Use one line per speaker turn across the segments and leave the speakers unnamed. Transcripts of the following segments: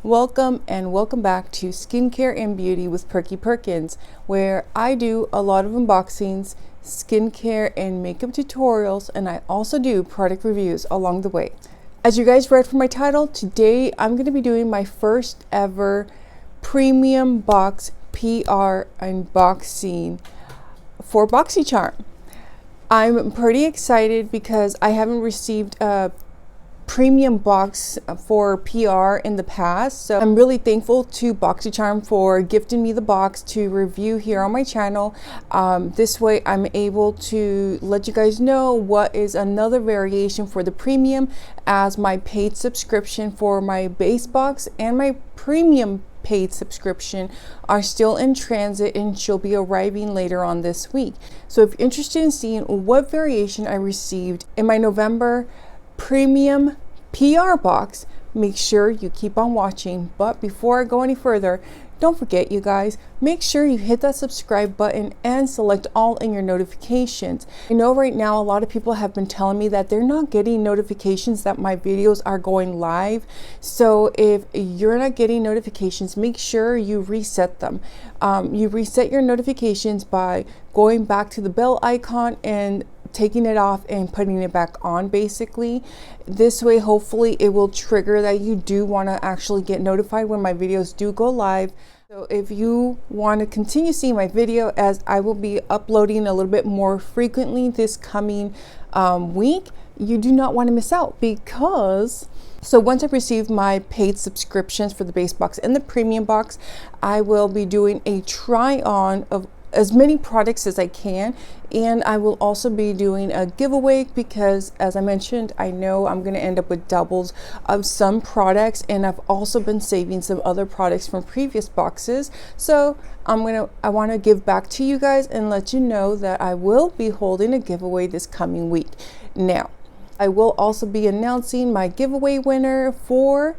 Welcome and welcome back to Skincare and Beauty with PerkiPerkins, where I do a lot of unboxings, skincare and makeup tutorials, and I also do product reviews along the way. As you guys read from my title, today I'm going to be doing my first ever premium box PR unboxing for Boxycharm. I'm pretty excited because I haven't received a premium box for PR in the past, so I'm really thankful to Boxycharm for gifting me the box to review here on my channel. This way I'm able to let you guys know what is another variation for the premium, as my paid subscription for my base box and my premium paid subscription are still in transit and she'll be arriving later on this week. So if you're interested in seeing what variation I received in my November premium PR box, make sure you keep on watching. But before I go any further, don't forget, you guys, make sure you hit that subscribe button and select all in your notifications. I know right now a lot of people have been telling me that they're not getting notifications that my videos are going live. So if you're not getting notifications, make sure you reset them. You reset your notifications by going back to the bell icon and taking it off and putting it back on. Basically, this way hopefully it will trigger that you do want to actually get notified when my videos do go live. So if you want to continue seeing my video, as I will be uploading a little bit more frequently this coming week, you do not want to miss out. Because so once I receive my paid subscriptions for the base box and the premium box, I will be doing a try on of as many products as I can, and I will also be doing a giveaway because, as I mentioned, I know I'm going to end up with doubles of some products, and I've also been saving some other products from previous boxes. So I want to give back to you guys and let you know that I will be holding a giveaway this coming week. Now, I will also be announcing my giveaway winner for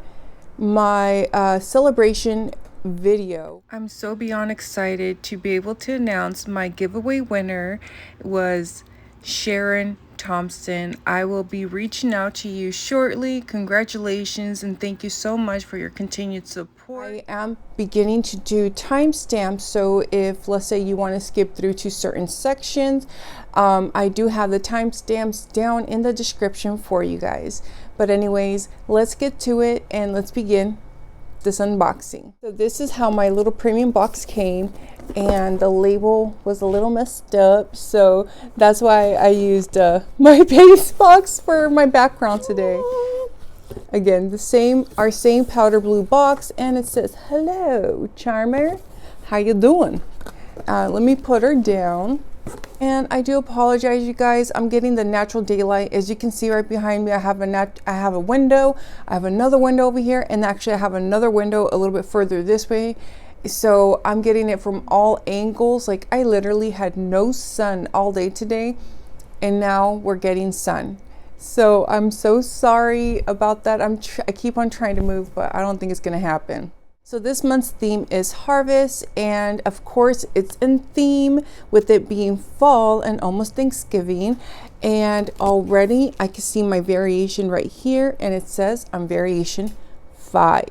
my celebration video. I'm so beyond excited to be able to announce my giveaway winner was Sharon Thompson. I will be reaching out to you shortly. Congratulations and thank you so much for your continued support. I am beginning to do timestamps, so if, let's say, you want to skip through to certain sections, I do have the timestamps down in the description for you guys. But anyways, let's get to it and let's begin this unboxing. So this is how my little premium box came, and the label was a little messed up, so that's why I used my base box for my background today. Again, our same powder blue box, and it says, "Hello Charmer, how you doing?" Let me put her down. And I do apologize, you guys. I'm getting the natural daylight. As you can see right behind me, I have a window. I have another window over here, and actually I have another window a little bit further this way. So I'm getting it from all angles. Like, I literally had no sun all day today, and now we're getting sun. So I'm so sorry about that. I keep on trying to move, but I don't think it's gonna happen. So this month's theme is harvest, and of course it's in theme with it being fall and almost Thanksgiving. And already I can see my variation right here, and it says I'm variation 5.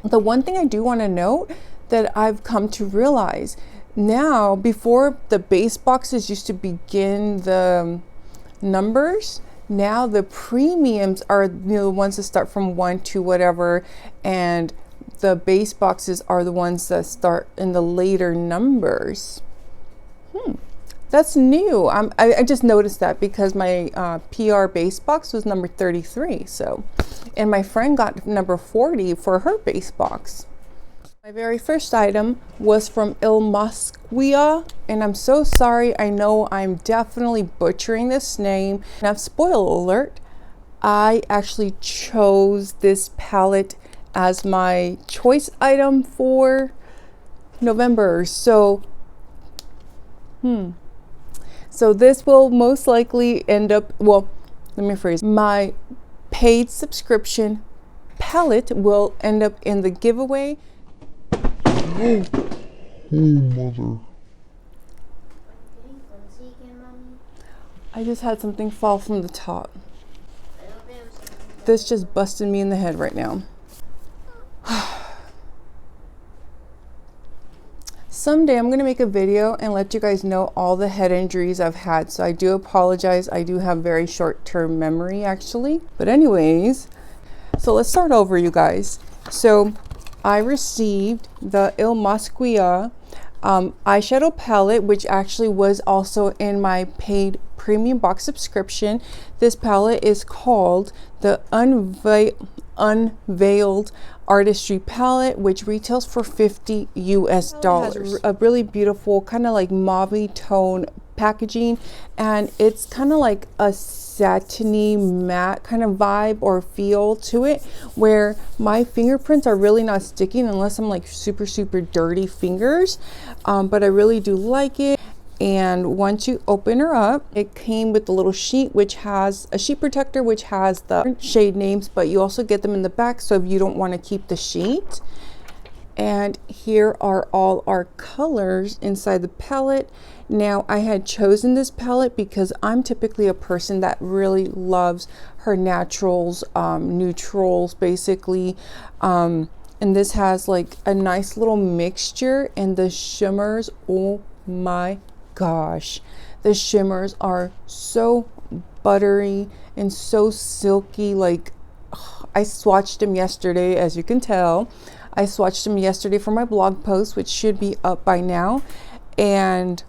The one thing I do want to note that I've come to realize now, before the base boxes used to begin the numbers, now the premiums are the ones that start from 1 to whatever, and the base boxes are the ones that start in the later numbers. That's new. I just noticed that because my PR base box was number 33. So, and my friend got number 40 for her base box. My very first item was from Il Mosquia, and I'm so sorry. I know I'm definitely butchering this name. Now, spoiler alert, I actually chose this palette as my choice item for November. So so this will most likely end up, well, let me rephrase, my paid subscription palette will end up in the giveaway.
Oh mother.
I just had something fall from the top. This just busted me in the head right now. Someday I'm going to make a video and let you guys know all the head injuries I've had. So I do apologize. I do have very short-term memory actually. But anyways, so let's start over, you guys. So I received the Il Masquia eyeshadow palette, which actually was also in my paid premium box subscription. This palette is called the Unveiled Artistry palette, which retails for $50 US. It has a really beautiful kind of like mauve tone packaging, and it's kind of like a satiny matte kind of vibe or feel to it, where my fingerprints are really not sticking unless I'm like super dirty fingers, but I really do like it. And once you open her up, it came with the little sheet, which has a sheet protector, which has the shade names, but you also get them in the back, so if you don't want to keep the sheet. And here are all our colors inside the palette. Now, I had chosen this palette because I'm typically a person that really loves her naturals, neutrals basically. And this has like a nice little mixture, and the shimmers, oh my gosh, the shimmers are so buttery and so silky. Like, I swatched them yesterday, as you can tell. I swatched them yesterday for my blog post, which should be up by now, and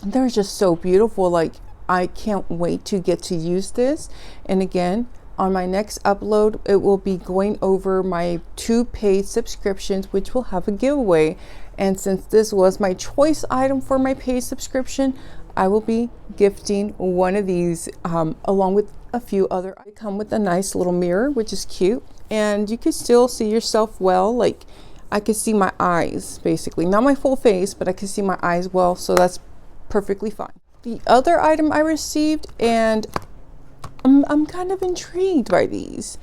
they're just so beautiful. Like, I can't wait to get to use this. And again, on my next upload, it will be going over my 2 paid subscriptions, which will have a giveaway. And since this was my choice item for my paid subscription, I will be gifting one of these along with a few other. They come with a nice little mirror, which is cute, and you can still see yourself well. Like, I can see my eyes basically, not my full face, but I can see my eyes well, so that's perfectly fine. The other item I received, and I'm kind of intrigued by these.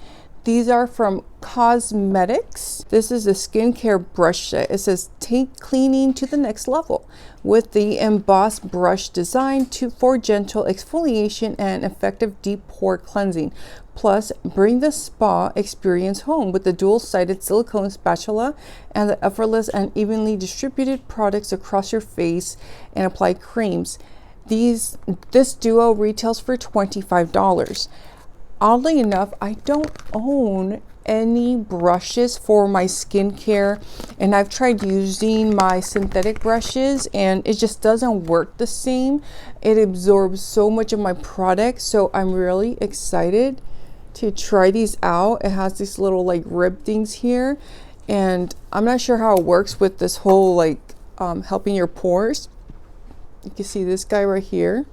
These are from Cosmetics. This is a skincare brush set. It says take cleaning to the next level with the embossed brush designed for gentle exfoliation and effective deep pore cleansing. Plus, bring the spa experience home with the dual-sided silicone spatula and the effortless and evenly distributed products across your face and apply creams. This duo retails for $25. Oddly enough, I don't own any brushes for my skincare, and I've tried using my synthetic brushes and it just doesn't work the same. It absorbs so much of my product, so I'm really excited to try these out. It has these little like rib things here, and I'm not sure how it works with this whole like helping your pores. You can see this guy right here.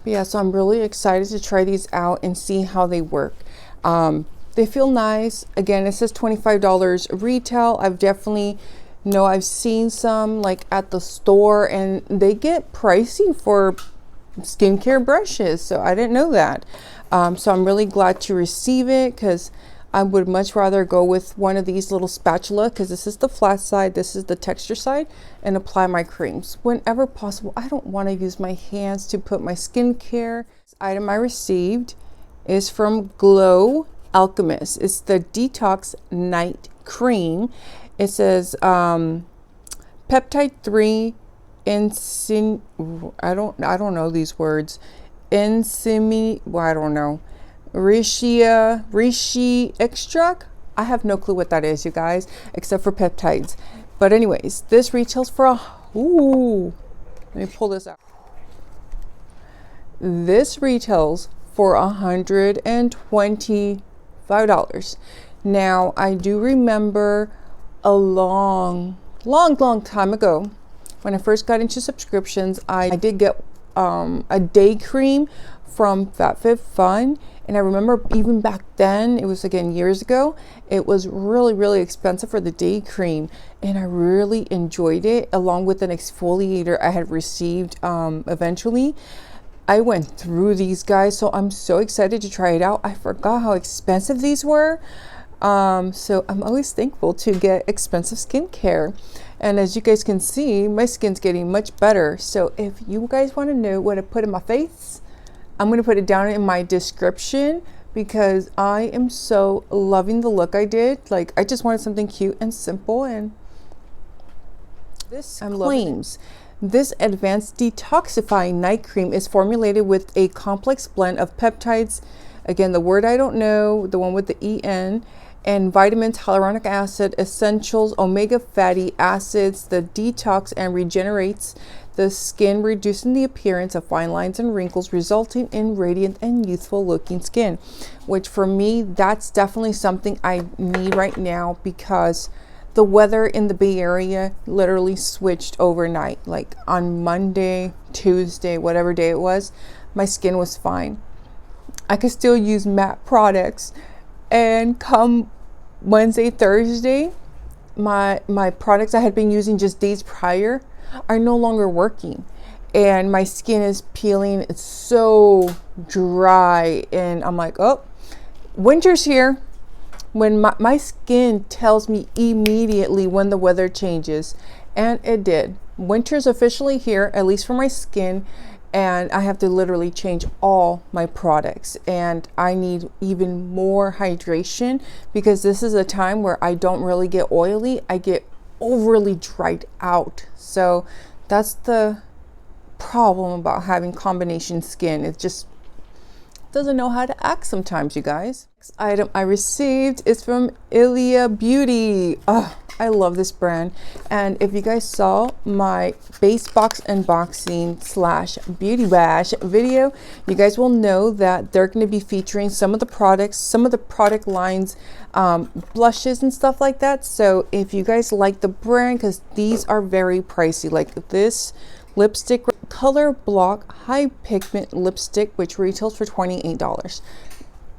Yeah, so I'm really excited to try these out and see how they work. They feel nice. Again, it says $25 retail. I've seen some like at the store, and they get pricey for skincare brushes, so I didn't know that. So I'm really glad to receive it, because I would much rather go with one of these little spatula, because this is the flat side, this is the texture side, and apply my creams whenever possible. I don't want to use my hands to put my skincare. This item I received is from Glow Alchemist. It's the Detox Night Cream. It says peptide 3 I don't know these words. I don't know. Reishi extract. I have no clue what that is, you guys, except for peptides. But anyways, this retails for let me pull this out. This retails for $125. Now, I do remember a long time ago, when I first got into subscriptions, I did get a day cream from FabFitFun, and I remember even back then, it was again years ago, it was really expensive for the day cream, and I really enjoyed it, along with an exfoliator I had received eventually. I went through these guys, so I'm so excited to try it out. I forgot how expensive these were. So I'm always thankful to get expensive skincare. And as you guys can see, my skin's getting much better. So if you guys want to know what I put in my face, I'm going to put it down in my description because I am so loving the look I did. Like, I just wanted something cute and simple, and this claims this advanced detoxifying night cream is formulated with a complex blend of peptides, again the word I don't know, the one with the EN, and vitamins, hyaluronic acid, essentials, omega fatty acids that detox and regenerates the skin, reducing the appearance of fine lines and wrinkles, resulting in radiant and youthful looking skin. Which for me, that's definitely something I need right now, because the weather in the Bay Area literally switched overnight. Like on Monday, Tuesday, whatever day it was, my skin was fine. I could still use matte products, and come Wednesday, Thursday, my products I had been using just days prior are no longer working, and my skin is peeling. It's so dry, and I'm like, oh, winter's here. When my skin tells me immediately when the weather changes, and it did. Winter's officially here, at least for my skin, and I have to literally change all my products, and I need even more hydration, because this is a time where I don't really get oily. I get overly dried out. So that's the problem about having combination skin. It just doesn't know how to act sometimes, you guys. Next item I received is from Ilia Beauty. Oh, I love this brand. And if you guys saw my base box unboxing / beauty bash video, you guys will know that they're going to be featuring some of the products, some of the product lines, blushes and stuff like that. So if you guys like the brand, because these are very pricey, like this lipstick, Color Block High Pigment Lipstick, which retails for $28.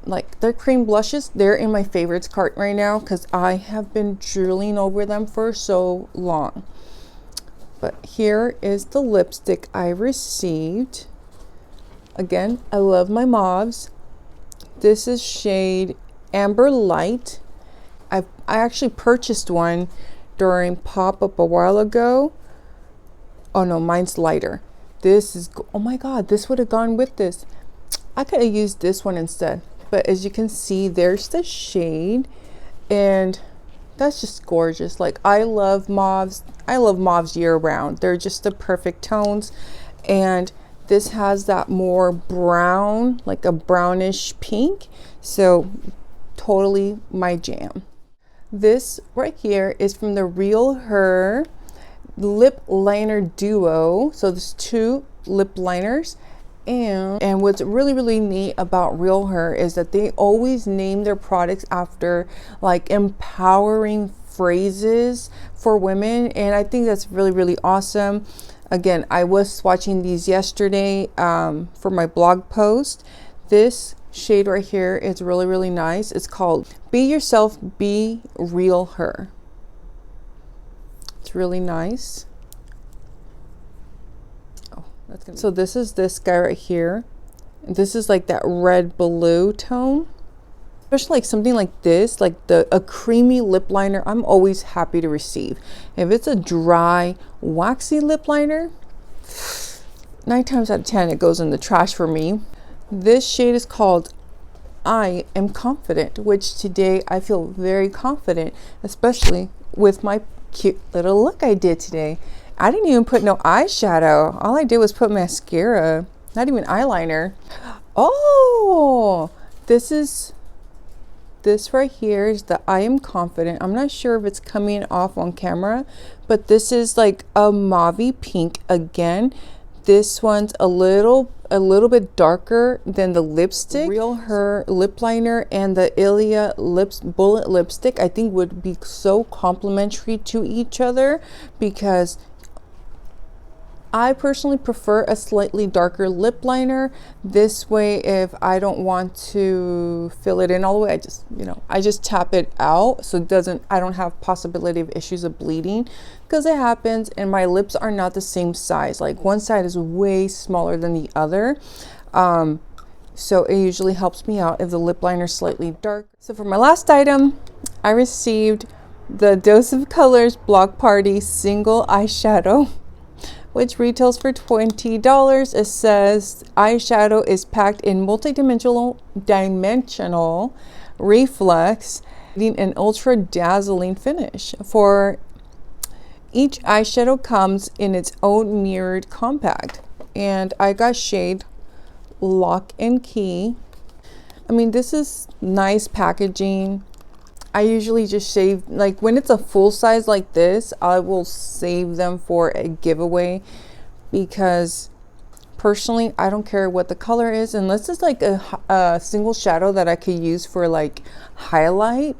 Like, their cream blushes, they're in my favorites cart right now, because I have been drooling over them for so long. But here is the lipstick I received. Again, I love my mauves. This is shade Amber Light. I actually purchased one during pop-up a while ago. Oh no, mine's lighter. This is, oh my god, this would have gone with this. I could have used this one instead. But as you can see, there's the shade, and that's just gorgeous. Like, I love mauves. I love mauves year round. They're just the perfect tones. And this has that more brown, like a brownish pink. So totally my jam. This right here is from the Real Her lip liner duo. So there's 2 lip liners, and what's really neat about Real Her is that they always name their products after like empowering phrases for women, and I think that's really awesome. Again, I was swatching these yesterday for my blog post. This shade right here is really nice. It's called Be Yourself, Be Real Her. It's really nice. Oh, that's gonna so this is this guy right here. This is like that red blue tone. Especially like something like this, like a creamy lip liner, I'm always happy to receive. If it's a dry, waxy lip liner, 9 times out of 10 it goes in the trash for me. This shade is called I Am Confident, which today I feel very confident, especially with my cute little look I did today. I didn't even put no eyeshadow. All I did was put mascara, not even eyeliner. Oh, this right here is the I Am Confident. I'm not sure if it's coming off on camera, but this is like a mauvey pink again. This one's a little bit darker than the lipstick. Real Her lip liner and the Ilia bullet lipstick I think would be so complementary to each other, because I personally prefer a slightly darker lip liner. This way, if I don't want to fill it in all the way, I just tap it out, so it doesn't, I don't have possibility of issues of bleeding, because it happens, and my lips are not the same size. Like, one side is way smaller than the other. So it usually helps me out if the lip liner is slightly dark. So for my last item, I received the Dose of Colors Block Party Single Eyeshadow which retails for $20. It says eyeshadow is packed in multi-dimensional reflex, an ultra dazzling finish. For each eyeshadow comes in its own mirrored compact, and I got shade Lock and Key. I mean, this is nice packaging. I usually just save, like when it's a full size like this, I will save them for a giveaway, because personally I don't care what the color is unless it's like a single shadow that I could use for like highlight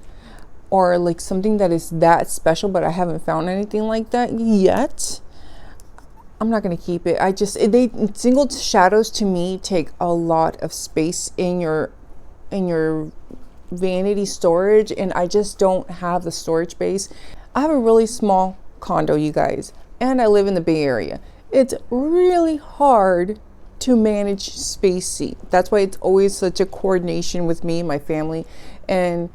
or like something that is that special, but I haven't found anything like that yet. I'm not going to keep it. Single shadows to me take a lot of space in your vanity storage, and I just don't have the storage space. I have a really small condo, you guys, and I live in the Bay Area. It's really hard to manage spacey. That's why it's always such a coordination with me and my family. And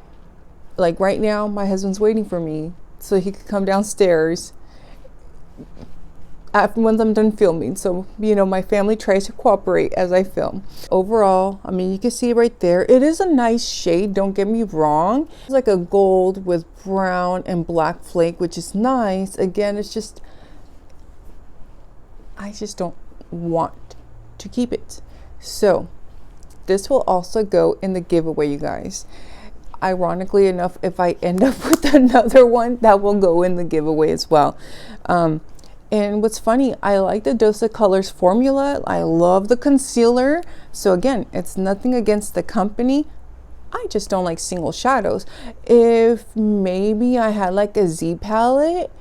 like right now, my husband's waiting for me so he could come downstairs once I'm done filming. So, you know, my family tries to cooperate as I film. Overall, I mean, you can see right there, it is a nice shade, don't get me wrong. It's like a gold with brown and black flake, which is nice. Again, it's just, I just don't want to keep it. So this will also go in the giveaway, you guys. Ironically enough, if I end up with another one, that will go in the giveaway as well. And what's funny, I like the Dose of Colors formula. I love the concealer. So again, it's nothing against the company. I just don't like single shadows. If maybe I had like a Z palette,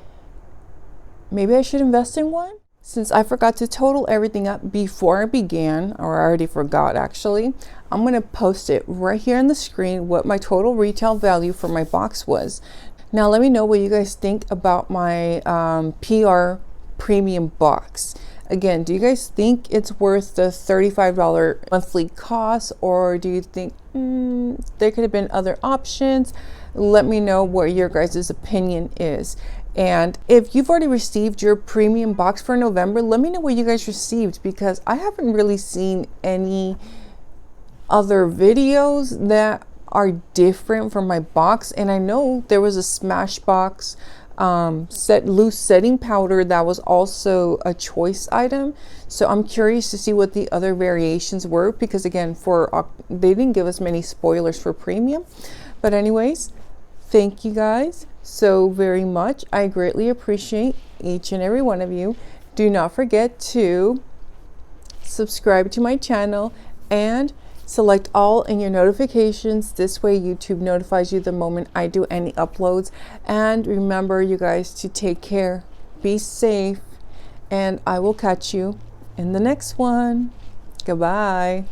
maybe I should invest in one. Since I forgot to total everything up before I began, or I already forgot actually, I'm going to post it right here on the screen what my total retail value for my box was. Now let me know what you guys think about my PR premium box. Again, do you guys think it's worth the $35 monthly cost, or do you think there could have been other options? Let me know what your guys' opinion is. And if you've already received your premium box for November, let me know what you guys received, because I haven't really seen any other videos that are different from my box. And I know there was a Smashbox loose setting powder that was also a choice item, so I'm curious to see what the other variations were, because again, they didn't give us many spoilers for premium. But anyways, thank you guys so very much. I greatly appreciate each and every one of you. Do not forget to subscribe to my channel and select all in your notifications. This way YouTube notifies you the moment I do any uploads. And remember, you guys, to take care, be safe, and I will catch you in the next one. Goodbye.